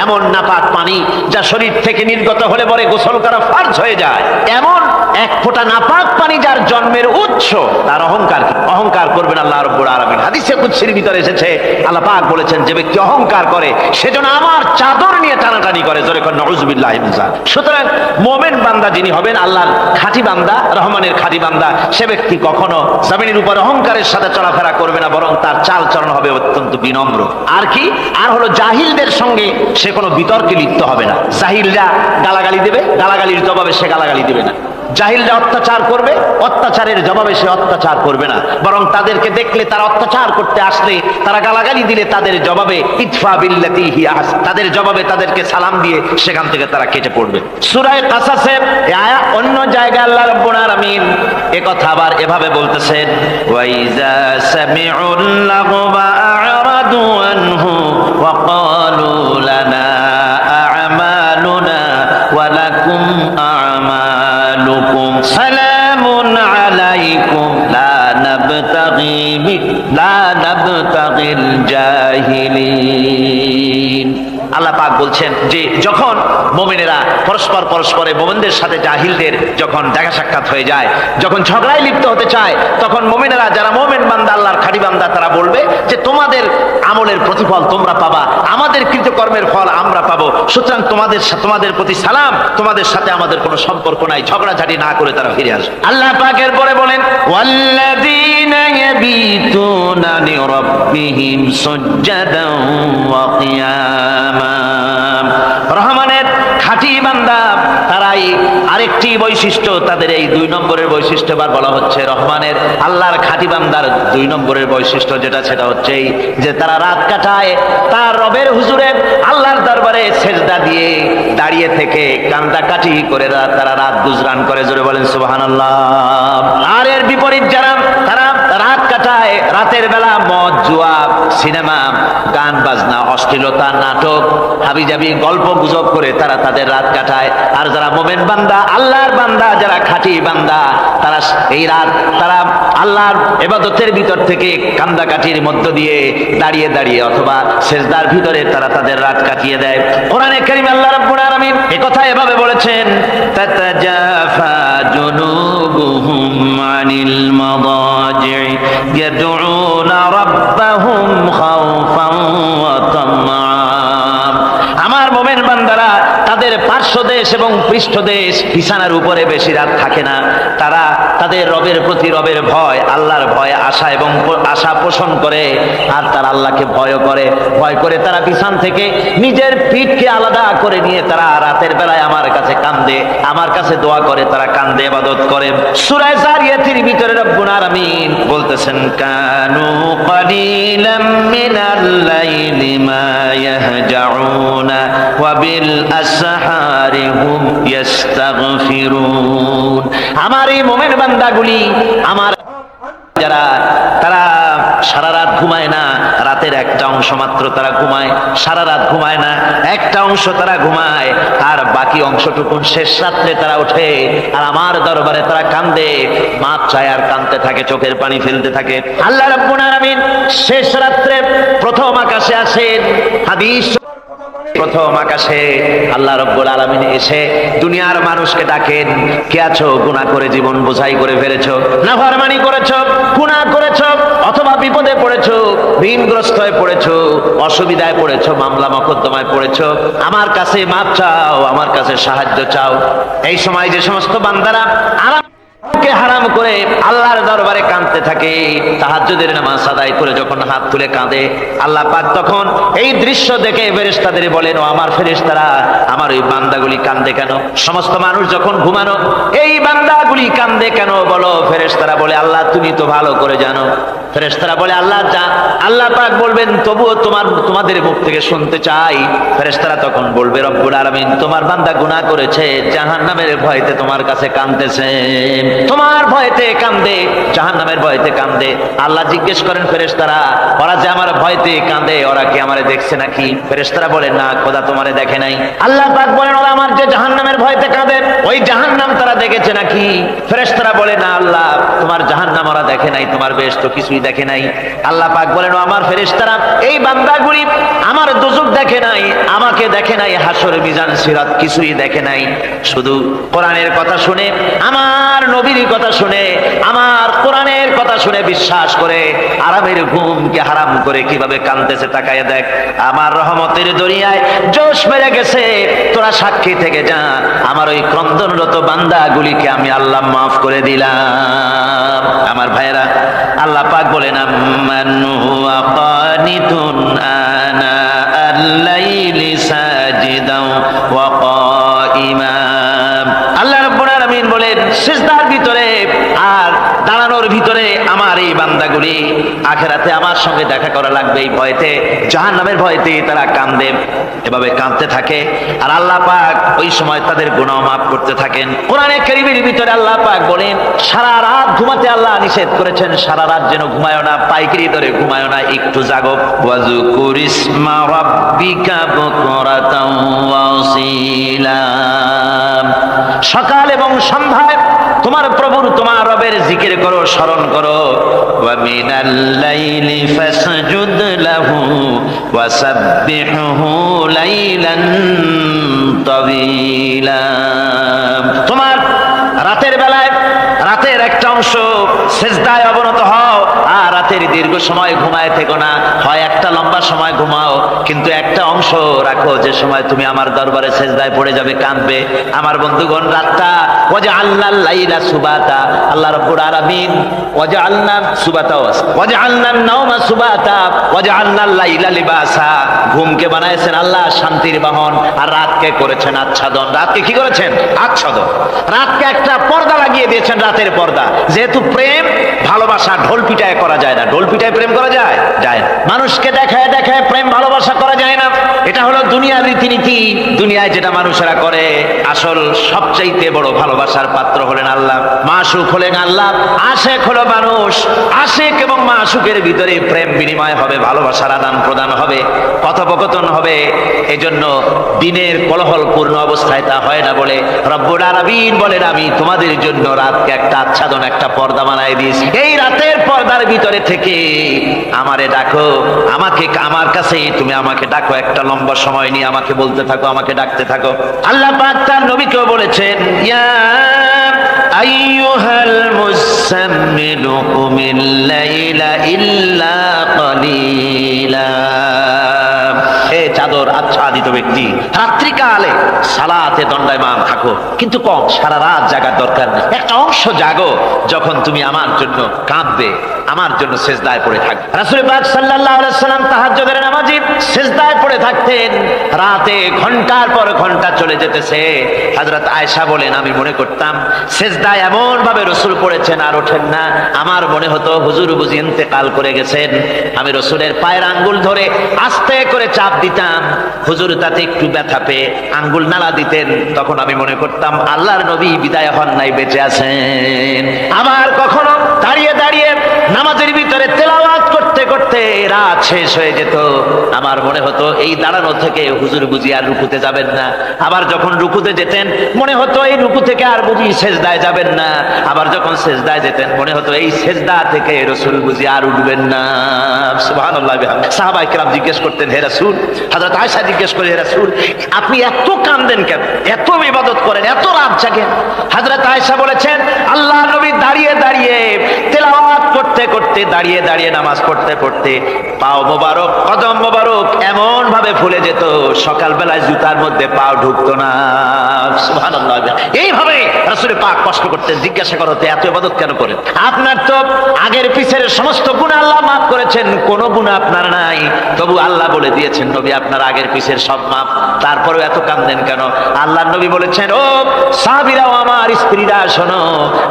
এমন নাপাক পানি যা শরীর থেকে নির্গত হলে পরে গোসল করা ফরজ হয়ে যায়, এমন এক ফোঁটা নাপাক পানি যার জন্মের উৎস, তার অহংকার কি? অহংকার করবেন আল্লাহ রাব্বুল আলামিন। হাদিসে কুদসির ভিতরে এসেছে, আল্লাহ পাক বলেছেন, যে ব্যক্তি অহংকার করে সেজন্য আমার চাদর নিয়ে টানাটানি করে। জোরে করে নাউযুবিল্লাহি মিন যালিক। সুতরাং মুমিন বান্দা যিনি হবেন, আল্লাহর খাঁটি বান্দা, রহমানের খাঁটি বান্দা, সে ব্যক্তি কখনো জমিনের উপর অহংকারের সাথে চলাফেরা করবে না, বরং তার চাল চলন হবে অত্যন্ত বিনম্র। আর কি? আর হলো জাহিলদের সঙ্গে সে কোনো বিতর্কে লিপ্ত হবে না। জাহিলরা গালাগালি দেবে, গালাগালির জবাবে সে গালাগালি দেবে না। জাহিলরা অত্যাচার করবে, অত্যাচারের জবাবে সে অত্যাচার করবে না, বরং তাদেরকে দেখলে, তারা অত্যাচার করতে আসলে, তারা গালাগালি দিলে তাদের জবাবে ইদফা বিল্লাতি হিয়া আহসান, তাদের জবাবে তাদেরকে সালাম দিয়ে সেখান থেকে তারা কেটে পড়বে। সূরা কাসাসের আয়াত অন্য জায়গায় আল্লাহ রাব্বুল আলামিন একথা আবার এভাবে বলতেছেন, ওয়া ইযা সামিউল লাগওয়া আ'রাদু আনহু ওয়া ক্বালু লানা আ'মালুনা ওয়া লাকুম আ'মালুকুম সালামুন আলাইকুম লা নাবতাগিল জাহিলিন। আল্লাহ পাক বলছেন যে যখন মুমিনেরা পরস্পরে মুমিনদের সাথে জাহিলদের যখন দেখা সাক্ষাৎ হয়ে যায়, যখন ঝগড়ায় লিপ্ত হতে চায়, তখন মুমিনেরা, যারা মুমিন বান্দা, আল্লাহর খাঁটি বান্দা, তারা বলবে যে তোমাদের আমলের প্রতিফল তোমরা পাবা, আমাদের কৃতকর্মের ফল আমরা পাবো। সুতরাং তোমাদের প্রতি সালাম, তোমাদের সাথে আমাদের কোনো সম্পর্ক নাই। ঝগড়াঝাটি না করে তারা ফিরে আসবে। আল্লাহ পাক এরপরে বলেন, ওয়াল্লাযীনা ইয়াবীতুনা লিরাব্বিহিম সুজদান ওয়া কিয়ামা। রহমানের খাঁটি বান্দা তারাই আরেকটি বৈশিষ্ট্য, তাদের এই 2 নম্বরের বৈশিষ্ট্য বার বলা হচ্ছে। রহমানের, আল্লাহর খাঁটি বান্দার 2 নম্বরের বৈশিষ্ট্য যেটা, সেটা হচ্ছে যে তারা রাত কাটায় তার রবের হুজুরে, আল্লাহর দরবারে সেজদা দিয়ে দাঁড়িয়ে থেকে কান্দাকাটি করে তারা রাত গুজরান করে। জোরে বলেন সুবহানাল্লাহ। আর এর বিপরীত যারা, তারা রাত কাটায়, রাতের বেলা মদ, জুয়া, সিনেমা, গান বাজনা, অশ্লীলতা, নাটক, হাবিজাবি, গল্প গুজব করে তারা তাদের রাত কাটায়। আর যারা মুমিন বান্দা, আল্লাহর বান্দা, যারা খাঁটি বান্দা, তারা এই রাত তারা আল্লাহর ইবাদতের ভিতর থেকে কান্দাকাটির মধ্য দিয়ে দাঁড়িয়ে দাঁড়িয়ে অথবা সেজদার ভিতরে তারা তাদের রাত কাটিয়ে দেয়। কোরআনে কারীমে আল্লাহ রাব্বুল আলামিন এই কথা এভাবে বলেছেন, তাতাজাফা জুনুবুহুম আনিল মাদাজি ইয়াদউনা রাব্বাহুম খাওফান ওয়া তামআ। আমার মুমিন বান্দারা তাদের পার্শ্বদেশ এবং পৃষ্ঠদেশ বিছানার উপরে বেশি রাত থাকে না। তারা তাদের রবের প্রতি রবের ভয়, আল্লাহর ভয় আশা এবং আশা পোষণ করে, আর তারা আল্লাহকে ভয় করে তারা বিছান থেকে নিজের পিঠকে আলাদা করে নিয়ে তারা রাতের বেলায় আমার কাছে কান্দে, আমার কাছে দোয়া করে, তারা কান্দে, ইবাদত করে। সূরা যারিয়াতের ভিতরে রব্বুল আলামিন বলতেছেন, কানু কালিলাম মিনাল লাইলি মা ইয়াহজাউনা ওয়া বিল আসহারি হুম ইস্তাগফিরুন। আমার এই মুমিন বান্দাগুলি, আমার যারা তারা সারা রাত ঘুমায় না, রাতের একটা অংশ মাত্র তারা ঘুমায়, সারা রাত ঘুমায় না, একটা অংশ তারা ঘুমায়, আর বাকি অংশটুকু শেষ রাত্রে তারা ওঠে আর আমার দরবারে তারা কান্দে, মাপ চায় আর কাঁদতে থাকে, চোখের পানি ফেলতে থাকে। আল্লাহ রাব্বুল আলামিন শেষ রাত্রে প্রথম আকাশে আসেন। হাদিস প্রথম আকাশে আল্লাহ রাব্বুল আলামিন এসে দুনিয়ার মানুষকে ডাকেন, কে আছো গুনাহ করে জীবন বোঝাই করে ফেলেছো, নাফরমানি করেছো, গুনাহ করেছো, অথবা বিপদে পড়েছো, ঋণগ্রস্ত হয়ে পড়েছো, অসুবিধায় পড়েছো, মামলা মোকদ্দমায় পড়েছো, আমার কাছে মাপ চাও, আমার কাছে সাহায্য চাও। এই সময় যে সমস্ত বান্দারা কে হারাম করে আল্লাহর দরবারে কাঁদতে থাকে, তাহাজ্জুদের নামাজ আদায় করে যখন হাত তুলে কাঁদে, আল্লাহ পাক তখন এই দৃশ্য দেখে ফেরেশতাদের বলেন, ও আমার ফেরেশতারা, আমার ওই বান্দাগুলি কাঁদে কেন? সমস্ত মানুষ যখন ঘুমানো, এই বান্দাগুলি কাঁদে কেন বলো? ফেরেশতারা বলে, আল্লাহ তুমি তো ভালো করে জানো। ফেরেশতারা বলে, আল্লাহ পাক বলবেন, তবুও তোমাদের মুখ থেকে শুনতে চাই। ফেরেশতারা তখন বলবে, রব্বুল আলামিন তোমার বান্দা গুনাহ করেছে, জাহান্নামের ভয়তে তোমার কাছে কাঁদতেছে, তোমার ভয়তে কান্দে, জাহান্নামের ভয়তে কান্দে। আল্লাহ জিজ্ঞেস করেন, ফেরেশতারা, ওরা যে আমার ভয়তে কান্দে, ওরা কি আমারে দেখছে নাকি? ফেরেশতারা বলে, না খোদা তোমারে দেখে নাই। আল্লাহ পাক বলেন, ওরা আমার যে জাহান্নামের ভয়তে কাঁদে, ওই জাহান্নাম তারা দেখেছে নাকি? ফেরেশতারা বলে, না আল্লাহ, তোমার জাহান্নাম ওরা দেখে নাই, তোমার বেশ তো কিছুই দেখে নাই। আল্লাহ পাক বলেন, ও আমার ফেরেশতারা, এই বান্দাগুলি আমার দোজখ দেখে নাই, আমাকে দেখে নাই, হাসর মিজান সিরাত কিছুই দেখে নাই, শুধু কোরআনের কথা শুনে, আমার নবীর কথা শুনে, আমার কোরআনের কথা শুনে বিশ্বাস করে আরামের ঘুমকে হারাম করে কিভাবে কাঁদতেছে তাকায় দেখ। আমার রহমতের দরিয়ায় জোশ মেরে গেছে, তোরা সাক্ষী থেকে যা, আমার ওই ক্রন্দনরত বান্দাগুলিকে আমি আল্লাহ মাফ করে দিলাম। আমার ভাইয়েরা, আল্লাহ পাক বলেন, আম্মান হুয়া কানিতুন আনা আল-লাইলি সাজিদান ওয়া কাইমা। আল্লাহ রাব্বুল আলামিন বলেন, সিজদার ভিতরে আর দাঁড়ানোর ভিতরে আমার এই বান্দাগুলি আখিরাতে আমার সঙ্গে দেখা করা লাগবে, এই ভয়তে, জাহান্নামের ভয়তে তারা কাঁদে, এভাবে কাঁদতে থাকে। আর আল্লাহ পাক ওই সময় তাদের গুনাহ মাফ করতে থাকেন। কোরআনে কারীমের ভিতরে আল্লাহ পাক বলেন, সারা রাত ঘুমাতে আল্লাহ নিষেধ করেছেন, সারা রাত যেন ঘুমায়ো না, পাইকারি ধরে ঘুমায়ো না, একটু জাগো। ওয়াজকুর ইসমা রাব্বিকা বুকরাতাও ওয়া আসীলা। সকাল এবং সন্ধ্যায় তোমার প্রভুর, তোমার রবের জিকির করো, স্মরণ করো। ওয়া মিনাল লাইলি ফাসজুদ লাহু ওয়া সাব্বিহহু লাইলান তাওয়িলা। তোমার রাতের বেলায়, রাতের একটা অংশ সিজদায় অবনত হও, আর রাতের দীর্ঘ সময় ঘুমায় থেকো না, হয় একটা লম্বা সময় ঘুমাও, কিন্তু একটা অংশ রাখো যে সময় তুমি আমার দরবারে সিজদায় পড়ে যাবে, কাঁদবে। আমার বন্ধুগণ, রাতটা ওয়াজআলনাল লাইলা সুবাতা, আল্লাহ রাব্বুল আলামিন ওয়াজআলনা সুবাতা ওয়াজআলনান নাওমা সুবাতা ওয়াজআলনাল লাইলা লিবাসা, ঘুমকে বানাইছেন আল্লাহ শান্তির বাহন, আর রাতকে করেছেন আচ্ছাদন। রাতকে কি করেছেন? আচ্ছাদন। রাতকে একটা পর্দা লাগিয়ে দিয়েছেন, রাতের পর্দা। যেহেতু প্রেম ভালোবাসা ঢোল পিটায় করা যায় না, ঢোল পিটায় প্রেম করা যায় যায় না, মানুষকে দেখায় দেখায় প্রেম ভালোবাসা করা যায় না, এটা হলো দুনিয়ার রীতিনীতি। দুনিয়ায় যেটা মানুষেরা করে, আসল সবচাইতে বড় ভালোবাসার পাত্র হলেন আল্লাহ, মাশুক হলেন আল্লাহ, আশেক হলো মানুষ। আশেক এবং মাশুকের ভিতরে প্রেম বিনিময় হবে, ভালোবাসার আদান প্রদান হবে, কথোপকথন হবে। এজন্য দিনের কোলাহলপূর্ণ অবস্থায় তা হয় না বলে রব্বুল আলামিন বলেন, আমি তোমাদের জন্য রাতকে একটা আচ্ছাদন, একটা পর্দা বানাই দিয়েছি। এই রাতের পর্দার ভিতরে থেকে আমারে ডাকো, আমাকে, আমার কাছে তুমি আমাকে ডাকো, একটা লম্বা সময় নিয়ে আমাকে বলতে থাকো, আমাকে ডাকতে থাকো। আল্লাহ পাক তার নবীকেও বলেছেন, ইয়া আইয়ুহাল মুসাম্মিলু কুমিল লাইলা ইল্লা কালিলা। চাদর আচ্ছাদিত ব্যক্তি, রাত্রিকালে সালাতে দণ্ডায়মান থাকো, কিন্তু কম, সারা রাত জাগার দরকার নেই। একটা অংশ জাগো, যখন তুমি আমার জন্য কাঁদবে, আমার জন্য সেজদায় পড়ে থাকবে। রাসূল পাক সাল্লাল্লাহু আলাইহি সাল্লাম তাহাজ্জুদের নামাজি সেজদায় পড়ে থাকতেন, রাতে ঘন্টার পর ঘন্টা চলে যেতেছে। হযরত আয়েশা বলেন, আমি মনে করতাম সেজদায় এমন ভাবে রাসূল পড়েছেন আর ওঠেন না, আমার মনে হতো হুজুর বুঝি ইন্তেকাল করে গেছেন। আমি রাসূলের পায়ের আঙ্গুল ধরে আস্তে করে চাপ দিতাম, হুজুর তাতে একটু ব্যথা পেয়ে আঙ্গুল নাড়া দিতেন, তখন আমি মনে করতাম আল্লাহর নবী বিদায় হন নাই, বেঁচে আছেন। আবার কখনো দাঁড়িয়ে দাঁড়িয়ে নামাজের ভিতরে তেলাওয়াত করতে করতে রাত শেষ হয়ে যেত, আমার মনে হতো এই দাঁড়ানো থেকে হুজুর বুঝি আর রুকুতে যাবেন না। আবার যখন রুকুতে যেতেন মনে হতো এই রুকু থেকে আর বুঝি সেজদায় যাবেন না। আবার যখন সেজদায় যেতেন মনে হতো এই সেজদা থেকে রাসূল বুঝি আর উঠবেন না। সুবহানাল্লাহ। সাহাবায়ে কেরাম জিজ্ঞেস করতেন, হে রাসূল, হযরত আয়েশা জিজ্ঞেস করে, হে রাসূল, আপনি এত কাঁদেন কেন, এত ইবাদত করেন, এত রাত জাগেন? হযরত আয়েশা বলেছেন, আল্লাহর নবী দাঁড়িয়ে দাঁড়িয়ে তেলাওয়াত করতে করতে, দাঁড়িয়ে দাঁড়িয়ে নামাজ পড়তে পড়তে পাও মোবারক, কদম মোবারক এমন ভাবে ফুলে যেত, সকালবেলায় জুতার মধ্যে পাও ঢুকতো না। সুবহানাল্লাহ। এইভাবে রাসূল পাক কষ্ট করতেন। জিজ্ঞাসা করতে, এত ইবাদত কেন করেন? আপনার তো আগের পিছের সমস্ত গুনাহ আল্লাহ মাফ করেছেন, কোনো গুনাহ আপনার নাই, তবু আল্লাহ বলে দিয়েছেন নবী আপনার আগের পিছের সব মাফ, তারপরেও এত কাঁদেন কেন? আল্লাহর নবী বলেছেন, ও সাহাবীরাও, আমার স্ত্রীরা, শোনো,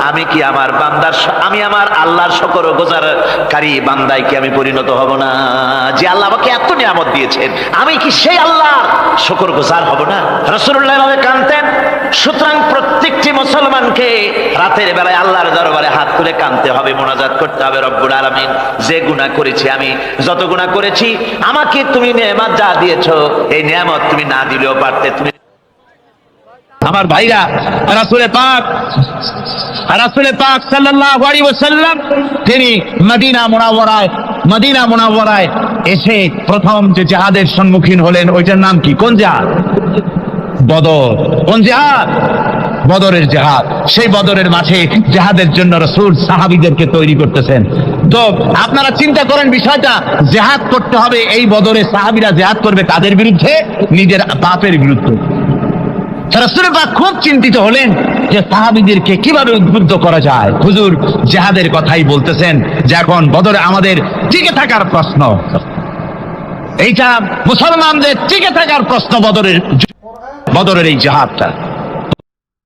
আমি কি আমার বান্দার, আমি আমার আল্লাহর শুকরগুজারকারী বান্দায় কি আমি পরিণত হব না? যে আল্লাহ আমাকে এত নিয়ামত দিয়েছেন, আমি কি সেই আল্লাহর শুকরগুজার হব না? রাসূলুল্লাহ এভাবে কাঁদতেন। সুতরাং প্রত্যেকটি মুসলমানকে রাতের বেলায় আল্লাহর দরবারে হাত তুলে কাঁদতে হবে, মোনাজাত করতে হবে, রব্বুল আলামিন, যে গুনাহ করেছি, আমি যত গুনাহ করেছি, আমাকে তুমি নেয়ামত যা দিয়েছো, এই নেয়ামত তুমি না দিলেও পারতে। তুমি আমার ভাইরা, রাসূল পাক সাল্লাল্লাহু আলাইহি ওয়াসাল্লাম তিনি মদিনা মুনাওয়ারায় এসে প্রথম যে জিহাদের সম্মুখীন হলেন, ওইটার নাম কি? কোন জিহাদ? বদর। কোন জিহাদ? বদরের জিহাদ। সেই বদরের মাঠে জিহাদের জন্য রাসূল সাহাবীদেরকে তৈরি করতেছেন। তো আপনারা চিন্তা করেন বিষয়টা, জিহাদ করতে হবে, এই বদরে সাহাবীরা জিহাদ করবে কাদের বিরুদ্ধে? নিজের বাপের বিরুদ্ধে। রাসূল পাক খুব চিন্তিত হলেন যে সাহাবীদেরকে কিভাবে উদ্বুদ্ধ করা যায়। হুজুর জিহাদের কথাই বলতেছেন যে এখন বদরে আমাদের টিকে থাকার প্রশ্ন, এইটা মুসলমানদের টিকে থাকার প্রশ্ন, বদরের এই জিহাদটা।